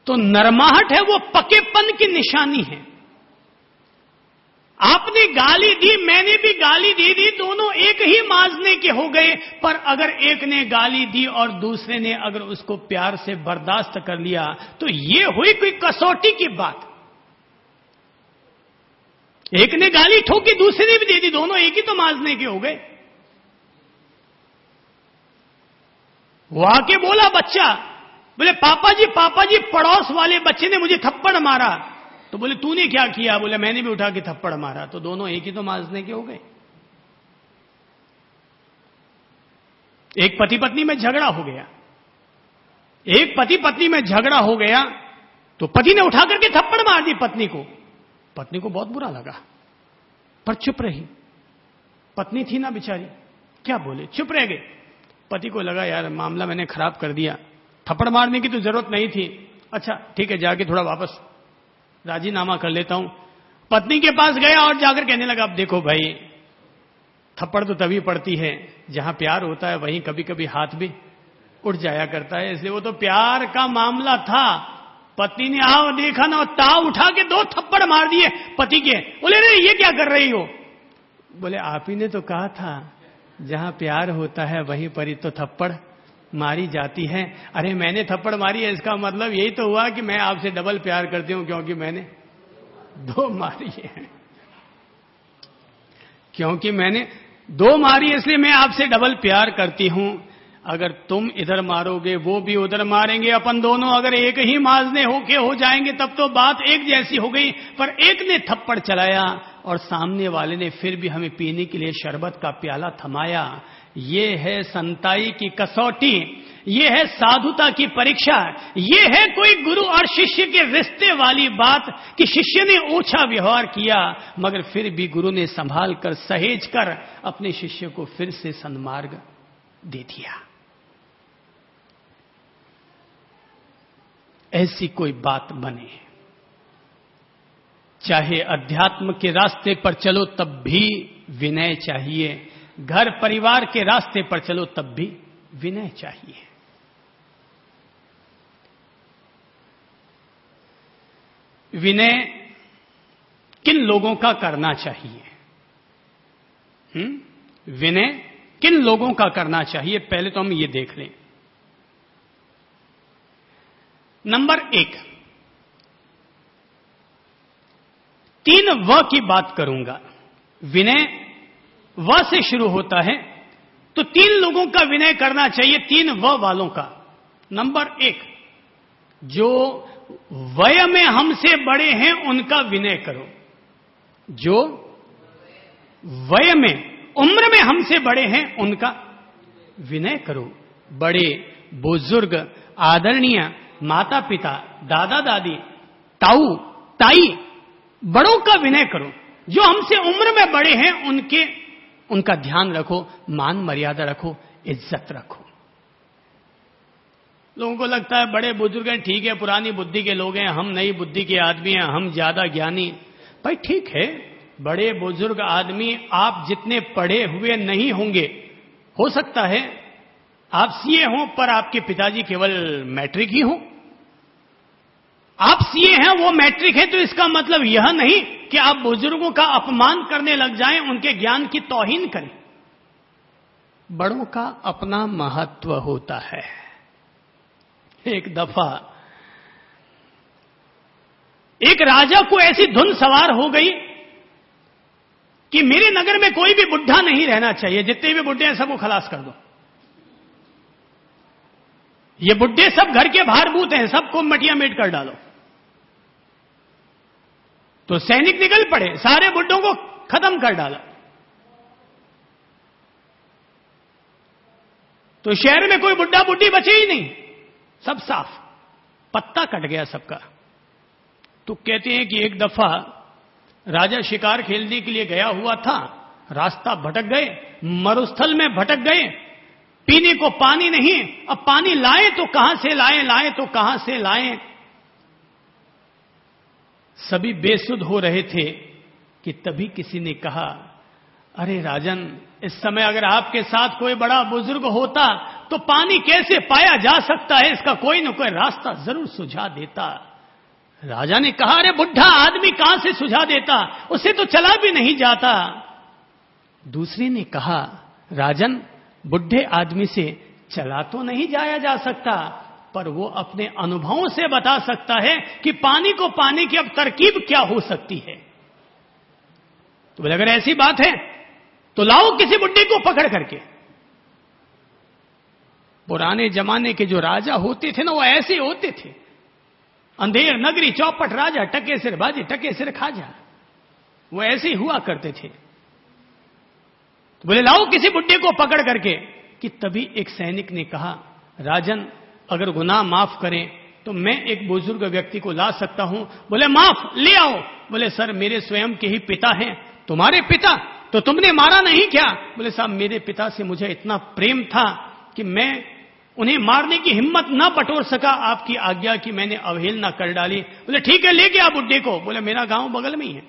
तो नरमाहट है वो पकेपन की निशानी है। आपने गाली दी, मैंने भी गाली दे दी, दोनों एक ही माजने के हो गए। पर अगर एक ने गाली दी और दूसरे ने अगर उसको प्यार से बर्दाश्त कर लिया तो ये हुई कोई कसौटी की बात। एक ने गाली ठोकी, दूसरे ने भी दे दी, दोनों एक ही तो माजने के हो गए। वो आके बोला बच्चा, बोले पापा जी पड़ोस वाले बच्चे ने मुझे थप्पड़ मारा। तो बोले तूने क्या किया? बोले मैंने भी उठा के थप्पड़ मारा। तो दोनों एक ही तो माजने के हो गए। एक पति पत्नी में झगड़ा हो गया, एक पति पत्नी में झगड़ा हो गया तो पति ने उठा करके थप्पड़ मार दी पत्नी को। पत्नी को बहुत बुरा लगा पर चुप रही। पत्नी थी ना बेचारी, क्या बोले, चुप रह गए। पति को लगा यार मामला मैंने खराब कर दिया, थप्पड़ मारने की तो जरूरत नहीं थी। अच्छा ठीक है, जाके थोड़ा वापस राजीनामा कर लेता हूं। पत्नी के पास गया और जाकर कहने लगा अब देखो भाई, थप्पड़ तो तभी पड़ती है जहां प्यार होता है, वहीं कभी कभी हाथ भी उठ जाया करता है। इसलिए वो तो प्यार का मामला था। पत्नी ने आओ देखा ना, ताव उठा के 2 थप्पड़ मार दिए पति के। बोले रे ये क्या कर रही हो? बोले आप ही ने तो कहा था जहां प्यार होता है वहीं पर ही तो थप्पड़ मारी जाती है। अरे मैंने थप्पड़ मारी है, इसका मतलब यही तो हुआ कि मैं आपसे डबल प्यार करती हूं, क्योंकि मैंने 2 मारी है। क्योंकि मैंने 2 मारी इसलिए मैं आपसे डबल प्यार करती हूं। अगर तुम इधर मारोगे वो भी उधर मारेंगे, अपन दोनों अगर एक ही माजने होके हो जाएंगे तब तो बात एक जैसी हो गई। पर एक ने थप्पड़ चलाया और सामने वाले ने फिर भी हमें पीने के लिए शरबत का प्याला थमाया। ये है संताई की कसौटी, ये है साधुता की परीक्षा, ये है कोई गुरु और शिष्य के रिश्ते वाली बात कि शिष्य ने ऊंचा व्यवहार किया मगर फिर भी गुरु ने संभाल कर सहेज कर अपने शिष्य को फिर से सन्मार्ग दे दिया। ऐसी कोई बात बने, चाहे अध्यात्म के रास्ते पर चलो तब भी विनय चाहिए, घर परिवार के रास्ते पर चलो तब भी विनय चाहिए। विनय किन लोगों का करना चाहिए? विनय किन लोगों का करना चाहिए, पहले तो हम ये देख लें। नंबर 1, 3 व की बात करूंगा। विनय व से शुरू होता है तो 3 लोगों का विनय करना चाहिए, 3 व वालों का। नंबर 1, जो वय में हमसे बड़े हैं उनका विनय करो। जो वय में, उम्र में हमसे बड़े हैं उनका विनय करो। बड़े बुजुर्ग, आदरणीय माता पिता, दादा दादी, ताऊ ताई, बड़ों का विनय करो। जो हमसे उम्र में बड़े हैं उनका ध्यान रखो, मान मर्यादा रखो, इज्जत रखो। लोगों को लगता है बड़े बुजुर्ग हैं, ठीक है, पुरानी बुद्धि के लोग हैं, हम नई बुद्धि के आदमी हैं, हम ज्यादा ज्ञानी। भाई ठीक है, बड़े बुजुर्ग आदमी आप जितने पढ़े हुए नहीं होंगे। हो सकता है आप सीए हों पर आपके पिताजी केवल मैट्रिक ही हों। आप सीए हैं, वो मैट्रिक है, तो इसका मतलब यह नहीं कि आप बुजुर्गों का अपमान करने लग जाएं, उनके ज्ञान की तौहीन करें। बड़ों का अपना महत्व होता है। एक दफा एक राजा को ऐसी धुन सवार हो गई कि मेरे नगर में कोई भी बुढ़ा नहीं रहना चाहिए, जितने भी बुढ़े हैं सबको खलास कर दो। ये बुढ़े सब घर के भारभूत हैं, सबको मटिया मेट कर डालो। तो सैनिक निकल पड़े, सारे बुड्ढों को खत्म कर डाला। तो शहर में कोई बुड्ढा बुड्ढी बचे ही नहीं, सब साफ, पत्ता कट गया सबका। तो कहते हैं कि एक दफा राजा शिकार खेलने के लिए गया हुआ था, रास्ता भटक गए, मरुस्थल में भटक गए, पीने को पानी नहीं। अब पानी लाए तो कहां से लाएं, लाएं तो कहां से लाएं। सभी बेसुध हो रहे थे कि तभी किसी ने कहा, अरे राजन, इस समय अगर आपके साथ कोई बड़ा बुजुर्ग होता तो पानी कैसे पाया जा सकता है, इसका कोई न कोई रास्ता जरूर सुझा देता। राजा ने कहा, अरे बुढ़ा आदमी कहां से सुझा देता, उसे तो चला भी नहीं जाता। दूसरे ने कहा, राजन, बुढ़े आदमी से चला तो नहीं जाया जा सकता, पर वो अपने अनुभवों से बता सकता है कि पानी को पाने की अब तरकीब क्या हो सकती है। तो बोले, अगर ऐसी बात है तो लाओ किसी बुड्ढे को पकड़ करके। पुराने जमाने के जो राजा होते थे ना, वो ऐसे होते थे, अंधेर नगरी चौपट राजा, टके सिर बाजी टके सिर खाजा, वो ऐसे ही हुआ करते थे। तो बोले, लाओ किसी बुड्ढे को पकड़ करके। कि तभी एक सैनिक ने कहा, राजन, अगर गुनाह माफ करें तो मैं एक बुजुर्ग व्यक्ति को ला सकता हूं। बोले, माफ, ले आओ। बोले, सर, मेरे स्वयं के ही पिता हैं। तुम्हारे पिता? तो तुमने मारा नहीं क्या? बोले, साहब, मेरे पिता से मुझे इतना प्रेम था कि मैं उन्हें मारने की हिम्मत ना बटोर सका, आपकी आज्ञा की मैंने अवहेलना कर डाली। बोले, ठीक है, ले गया बुड्ढे को। बोले, मेरा गांव बगल में ही है।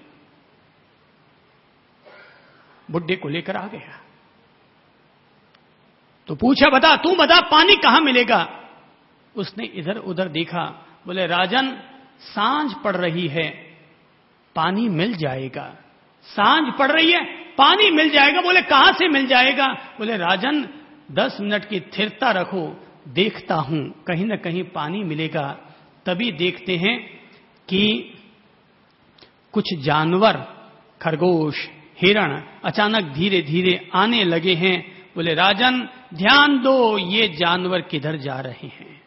बुड्ढे को लेकर आ गया तो पूछा, बता, तू बता, पानी कहां मिलेगा? उसने इधर उधर देखा। बोले, राजन, सांझ पड़ रही है, पानी मिल जाएगा। सांझ पड़ रही है, पानी मिल जाएगा। बोले, कहां से मिल जाएगा? बोले, राजन, 10 मिनट की स्थिरता रखो, देखता हूं, कहीं ना कहीं पानी मिलेगा। तभी देखते हैं कि कुछ जानवर, खरगोश, हिरण, अचानक धीरे धीरे आने लगे हैं। बोले, राजन, ध्यान दो, ये जानवर किधर जा रहे हैं?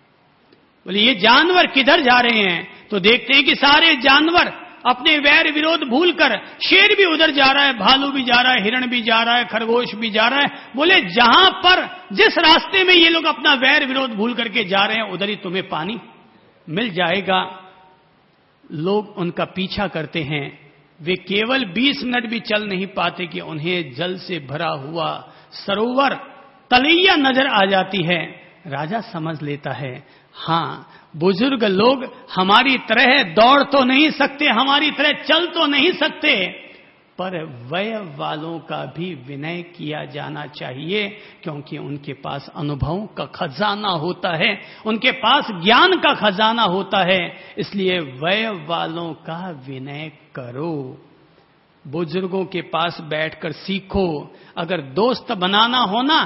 बोले, ये जानवर किधर जा रहे हैं? तो देखते हैं कि सारे जानवर अपने वैर विरोध भूलकर, शेर भी उधर जा रहा है, भालू भी जा रहा है, हिरण भी जा रहा है, खरगोश भी जा रहा है। बोले, जहां पर जिस रास्ते में ये लोग अपना वैर विरोध भूल करके जा रहे हैं, उधर ही तुम्हें पानी मिल जाएगा। लोग उनका पीछा करते हैं। वे केवल 20 मिनट भी चल नहीं पाते कि उन्हें जल से भरा हुआ सरोवर, तलैया नजर आ जाती है। राजा समझ लेता है, हां, बुजुर्ग लोग हमारी तरह दौड़ तो नहीं सकते, हमारी तरह चल तो नहीं सकते, पर वय वालों का भी विनय किया जाना चाहिए, क्योंकि उनके पास अनुभवों का खजाना होता है, उनके पास ज्ञान का खजाना होता है। इसलिए वय वालों का विनय करो, बुजुर्गों के पास बैठकर सीखो। अगर दोस्त बनाना हो ना,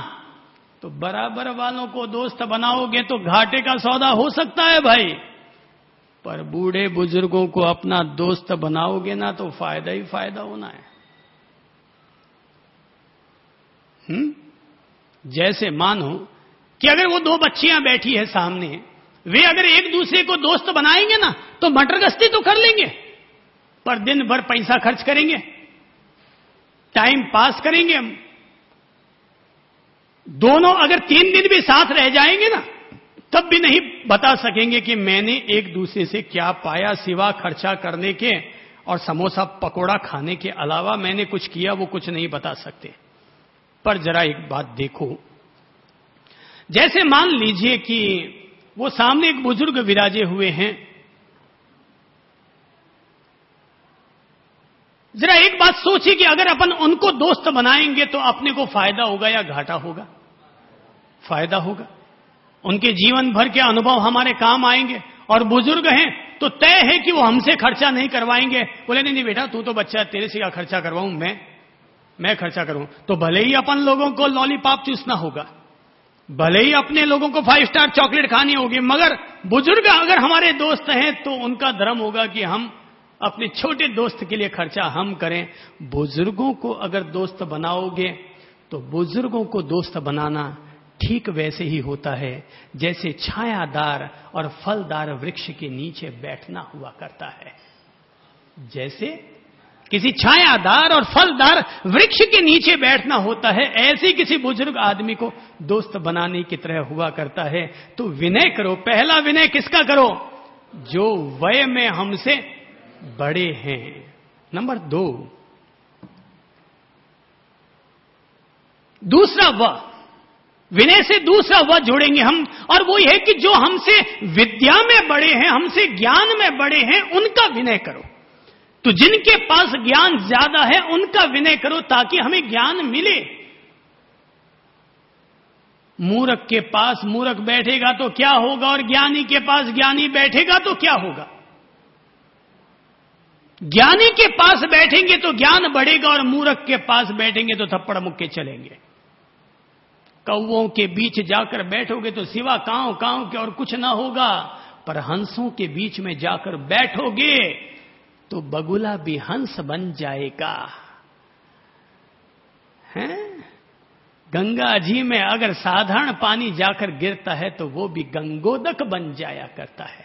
तो बराबर वालों को दोस्त बनाओगे तो घाटे का सौदा हो सकता है भाई, पर बूढ़े बुजुर्गों को अपना दोस्त बनाओगे ना तो फायदा ही फायदा होना है। जैसे मानो कि अगर वो 2 बच्चियां बैठी है सामने, वे अगर एक दूसरे को दोस्त बनाएंगे ना तो मटर गश्ती तो कर लेंगे, पर दिन भर पैसा खर्च करेंगे, टाइम पास करेंगे। दोनों अगर 3 दिन भी साथ रह जाएंगे ना, तब भी नहीं बता सकेंगे कि मैंने एक दूसरे से क्या पाया, सिवा खर्चा करने के और समोसा पकोड़ा खाने के अलावा मैंने कुछ किया, वो कुछ नहीं बता सकते। पर जरा एक बात देखो, जैसे मान लीजिए कि वो सामने एक बुजुर्ग विराजे हुए हैं। जरा एक बात सोचिए कि अगर अपन उनको दोस्त बनाएंगे तो अपने को फायदा होगा या घाटा होगा? फायदा होगा। उनके जीवन भर के अनुभव हमारे काम आएंगे, और बुजुर्ग हैं तो तय है कि वो हमसे खर्चा नहीं करवाएंगे। बोले, नहीं बेटा, तू तो बच्चा, तेरे से क्या खर्चा करवाऊं, मैं खर्चा करूं। तो भले ही अपन लोगों को लॉलीपॉप चूसना होगा, भले ही अपने लोगों को 5 स्टार चॉकलेट खानी होगी, मगर बुजुर्ग अगर हमारे दोस्त हैं तो उनका धर्म होगा कि हम अपने छोटे दोस्त के लिए खर्चा हम करें। बुजुर्गों को अगर दोस्त बनाओगे तो बुजुर्गों को दोस्त बनाना ठीक वैसे ही होता है जैसे छायादार और फलदार वृक्ष के नीचे बैठना हुआ करता है। जैसे किसी छायादार और फलदार वृक्ष के नीचे बैठना होता है, ऐसे किसी बुजुर्ग आदमी को दोस्त बनाने की तरह हुआ करता है। तो विनय करो। पहला विनय किसका करो? जो वय में हमसे बड़े हैं। नंबर 2, दूसरा वह, विनय से दूसरा वह जोड़ेंगे हम, और वो है कि जो हमसे विद्या में बड़े हैं, हमसे ज्ञान में बड़े हैं, उनका विनय करो। तो जिनके पास ज्ञान ज्यादा है उनका विनय करो ताकि हमें ज्ञान मिले। मूर्ख के पास मूर्ख बैठेगा तो क्या होगा, और ज्ञानी के पास ज्ञानी बैठेगा तो क्या होगा। ज्ञानी के पास बैठेंगे तो ज्ञान बढ़ेगा, और मूर्ख के पास बैठेंगे तो थप्पड़ मुक्के चलेंगे। कौवों के बीच जाकर बैठोगे तो सिवा कांव कांव के और कुछ ना होगा, पर हंसों के बीच में जाकर बैठोगे तो बगुला भी हंस बन जाएगा। हैं? गंगा जी में अगर साधारण पानी जाकर गिरता है तो वो भी गंगोदक बन जाया करता है।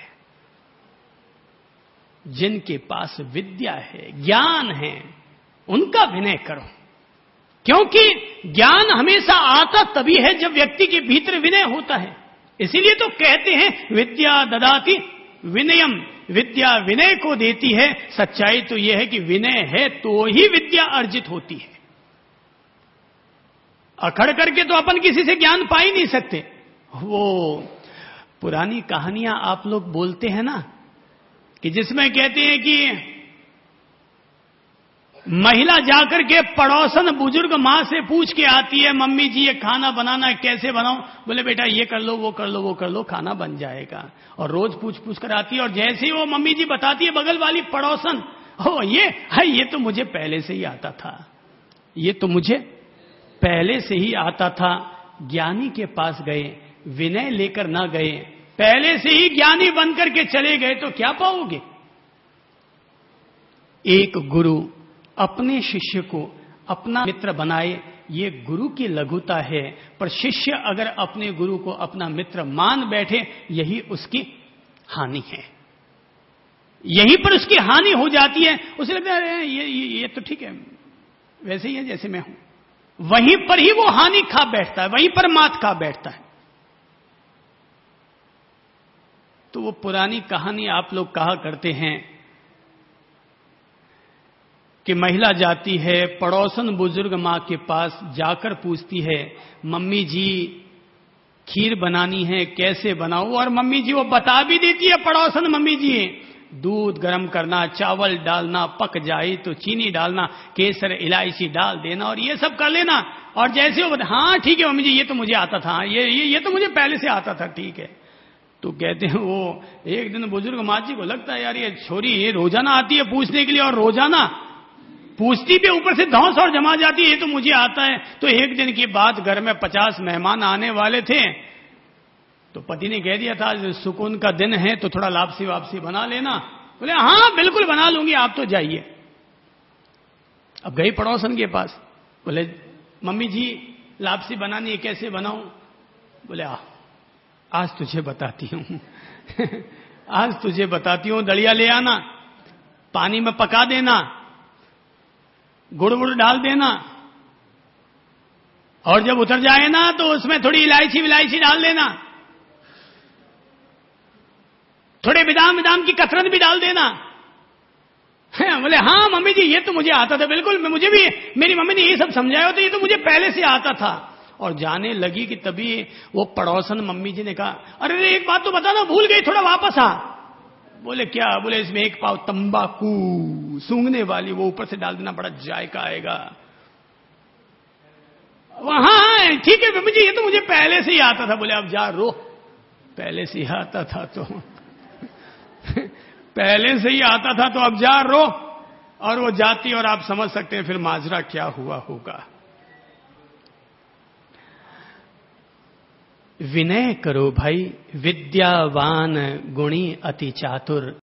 जिनके पास विद्या है, ज्ञान है, उनका विनय करो, क्योंकि ज्ञान हमेशा आता तभी है जब व्यक्ति के भीतर विनय होता है। इसीलिए तो कहते हैं विद्या ददाति विनयम, विद्या विनय को देती है। सच्चाई तो यह है कि विनय है तो ही विद्या अर्जित होती है। अखड़ करके तो अपन किसी से ज्ञान पा ही नहीं सकते। वो पुरानी कहानियां आप लोग बोलते हैं ना, कि जिसमें कहते हैं कि महिला जाकर के पड़ोसन बुजुर्ग मां से पूछ के आती है, मम्मी जी ये खाना बनाना कैसे बनाऊं? बोले बेटा ये कर लो, वो कर लो, वो कर लो, खाना बन जाएगा। और रोज पूछ पूछ कर आती है, और जैसे ही वो मम्मी जी बताती है बगल वाली पड़ोसन, हो ये तो मुझे पहले से ही आता था, ये तो मुझे पहले से ही आता था। ज्ञानी के पास गए, विनय लेकर ना गए, पहले से ही ज्ञानी बनकर के चले गए तो क्या पाओगे। एक गुरु अपने शिष्य को अपना मित्र बनाए, ये गुरु की लघुता है। पर शिष्य अगर अपने गुरु को अपना मित्र मान बैठे, यही उसकी हानि है। यहीं पर उसकी हानि हो जाती है। उसे लगता है ये तो ठीक है, वैसे ही है जैसे मैं हूं। वहीं पर ही वो हानि खा बैठता है, वहीं पर मात खा बैठता है। तो वो पुरानी कहानी आप लोग कहा करते हैं कि महिला जाती है पड़ोसन बुजुर्ग मां के पास, जाकर पूछती है, मम्मी जी खीर बनानी है, कैसे बनाऊं? और मम्मी जी वो बता भी देती है, पड़ोसन मम्मी जी, दूध गर्म करना, चावल डालना, पक जाए तो चीनी डालना, केसर इलायची डाल देना, और ये सब कर लेना। और जैसे वो हाँ ठीक है मम्मी जी, ये तो मुझे आता था, ये तो मुझे पहले से आता था, ठीक है। तो कहते हैं वो एक दिन बुजुर्ग माँ जी को लगता है यार ये छोरी ये रोजाना आती है पूछने के लिए, और रोजाना पूछती भी, ऊपर से धौंस और जमा जाती है, ये तो मुझे आता है। तो एक दिन की बात, घर में 50 मेहमान आने वाले थे, तो पति ने कह दिया था सुकून का दिन है तो थोड़ा लापसी वापसी बना लेना। बोले हाँ बिल्कुल बना लूंगी, आप तो जाइए। अब गई पड़ोसन के पास, बोले मम्मी जी लापसी बनानी है, कैसे बनाऊं? बोले आज तुझे बताती हूं आज तुझे बताती हूं। दलिया ले आना, पानी में पका देना, गुड़ वुड़ डाल देना, और जब उतर जाए ना तो उसमें थोड़ी इलायची विलायची डाल देना, थोड़े बादाम की कतरन भी डाल देना। बोले हाँ मम्मी जी ये तो मुझे आता था, बिल्कुल मुझे भी मेरी मम्मी ने ये सब समझाया, तो ये तो मुझे पहले से आता था। और जाने लगी कि तभी वो पड़ोसन मम्मी जी ने कहा, अरे एक बात तो बताना भूल गई, थोड़ा वापस आ। बोले क्या? बोले इसमें एक पाव तंबाकू सूंघने वाली वो ऊपर से डाल देना, बड़ा जायका आएगा। हाँ ठीक है मम्मी जी, ये तो मुझे पहले से ही आता था। बोले अब जा रो, पहले से ही आता था तो पहले से ही आता था तो अब जा रो। और वो जाती, और आप समझ सकते हैं फिर माजरा क्या हुआ होगा। विनय करो भाई, विद्यावान गुणी अति चातुर।